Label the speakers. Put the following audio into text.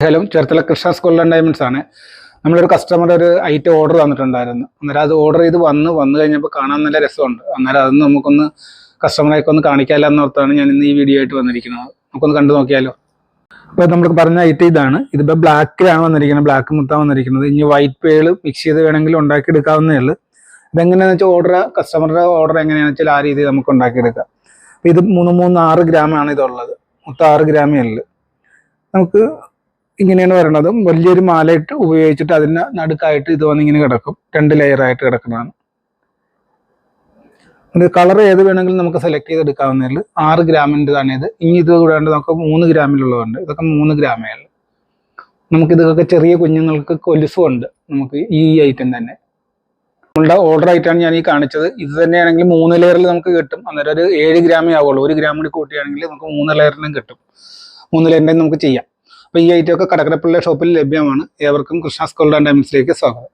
Speaker 1: Hello, Cherthala Krishna gold and diamonds ആണ്. നമ്മളൊരു customer ഒരു ഐറ്റം ഓർഡർ തന്നിട്ടുണ്ടായിരുന്നു. അന്നേരം അത് ഓർഡർ ചെയ്ത് വന്നു കഴിഞ്ഞപ്പോൾ കാണാൻ നല്ല രസമുണ്ട്. അന്നേരം അതൊന്ന് നമുക്കൊന്ന് കസ്റ്റമറേക്ക് ഒന്ന് കാണിക്കാമല്ലോ എന്നോർത്താണ് ഞാൻ ഇന്ന് ഈ വീഡിയോ ആയിട്ട് വന്നിരിക്കുന്നത്. നമുക്കൊന്ന് കണ്ടു നോക്കിയാലോ. അപ്പോൾ നമ്മൾ പറഞ്ഞ ഐറ്റം ഇതാണ്. ഇതിപ്പോൾ ബ്ലാക്കിലാണ് വന്നിരിക്കുന്നത്, ബ്ലാക്ക് മുത്താണ് വന്നിരിക്കുന്നത്. ഇനി വൈറ്റ് പേള് മിക്സ് ചെയ്ത് വേണമെങ്കിൽ ഉണ്ടാക്കി എടുക്കാവുന്നേ ഉള്ളൂ. ഇതെങ്ങനെയാണെന്ന് വെച്ചാൽ കസ്റ്റമറുടെ ഓർഡർ എങ്ങനെയാണെന്ന് വെച്ചാൽ ആ രീതിയിൽ നമുക്ക് ഉണ്ടാക്കിയെടുക്കാം. അപ്പോൾ ഇത് 6 ഗ്രാമാണ് ഇതുള്ളത്. മൊത്തം 6 ഗ്രാമേ ഉള്ളൂ. നമുക്ക് ഇങ്ങനെയാണ് വരണത്. വലിയൊരു മാലയിട്ട് ഉപയോഗിച്ചിട്ട് അതിന് നടുക്കായിട്ട് ഇത് വന്നിങ്ങനെ കിടക്കും. 2 ലെയറായിട്ട് കിടക്കുന്നതാണ്. ഇത് കളർ ഏത് വേണമെങ്കിലും നമുക്ക് സെലക്ട് ചെയ്ത് എടുക്കാവുന്നേ ഉള്ളൂ. 6 ഗ്രാമിൻ്റെതാണ് ഇത്. ഇനി ഇത് കൂടാണ്ട് നമുക്ക് 3 ഗ്രാമിലുള്ളതുണ്ട്. ഇതൊക്കെ 3 ഗ്രാമേ ഉള്ളൂ. നമുക്കിതൊക്കെ ചെറിയ കുഞ്ഞുങ്ങൾക്ക് കൊലുസുണ്ട്. നമുക്ക് ഈ ഐറ്റം തന്നെ നമ്മളുടെ ഓർഡർ ആയിട്ടാണ് ഞാൻ ഈ കാണിച്ചത്. ഇത് തന്നെയാണെങ്കിൽ 3 ലെയറിൽ നമുക്ക് കിട്ടും. അന്നേരം ഒരു 7 ഗ്രാമേ ആവുള്ളൂ. 1 ഗ്രാം കൂടി കൂട്ടിയാണെങ്കിൽ നമുക്ക് 3 ലെയറിനും കിട്ടും. 3 ലെയറിൻ്റെയും നമുക്ക് ചെയ്യാം. അപ്പോൾ ഈ ഐറ്റം ഒക്കെ കടക്കരപ്പള്ളി ഷോപ്പിൽ ലഭ്യമാണ്. ഏവർക്കും കൃഷ്ണ ഗോൾഡ് ആൻഡ് ഡയമണ്ട്സിലേക്ക് സ്വാഗതം.